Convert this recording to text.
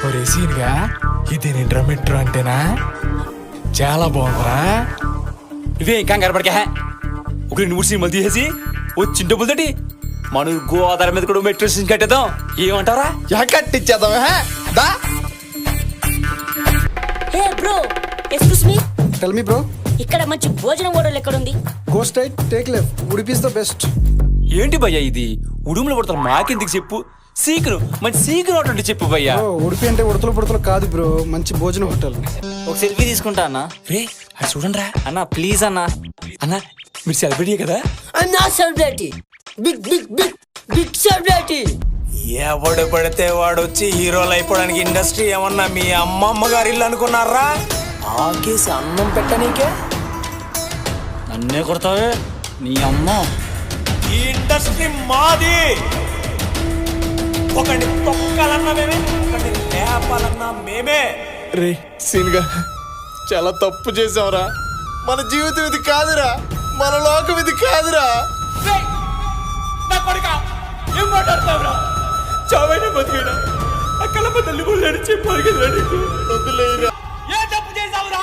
ఒరే సీన్గా ఇది ఇంటర్మీడియట్ అంటేనా చాలా బాగుందిరా. ఇవే కంగారు పడకే ఒక 2 సినిమాలు తీసేసి వచ్చి డబ్బులతోటి మన గోదావరి మీద కూడా మెట్రో స్టేషన్ కట్టేద్దాం. ఏమంటారా? కట్టించేద్దాం. దా hey bro, excuse me, tell me bro. ఇక్కడ మంచి భోజనం హోటల్ ఎక్కడుంది? Go straight, take left. Udupi is the best. ఏంటి భయ్యా ఇది? ఉడుములు పడతారు మాకెందుకు చెప్పు. సీకును మంచి సీకును ఒకటి చెప్పు భయ్యా. ఉడిపి అంటే ఉడతలు పుడతలు కాదు బ్రో, మంచి భోజన హోటల్. ఒక సెల్ఫీ తీసుకుంటా అన్న. రే అది చూడండి రా అన్న ప్లీజ్ అన్న. అన్న. మీరు సెలబ్రిటీ కదా? నా celebrity, big big big big celebrity. ఎవడు పడితే వాడు వచ్చి హీరోలు అయిపోవడానికి ఇండస్ట్రీ ఏమన్నా మీ అమ్మమ్మ గారి ఇల్లు అనుకున్నారా? ఆకేసి అన్నం పెట్టనీకే నన్నే కొడతావే నీ అమ్మ. ఈ ఇండస్ట్రీ మాది. ఒకటి తొక్కాలన్నా మేమే, ఒకటి లేపాలన్నా మేమే. రే సీన్గా చాలా తప్పు చేసావురా. మన జీవితం ఇది కాదురా, మన లోకం ఇది కాదురా. ఏం మాట్లాడతావురా? చావైనా బతికినా అక్కల తల్లి నడిచి పరిగెళ్ళ నీకు వదిలేరా. ఏ తప్పు చేసావురా?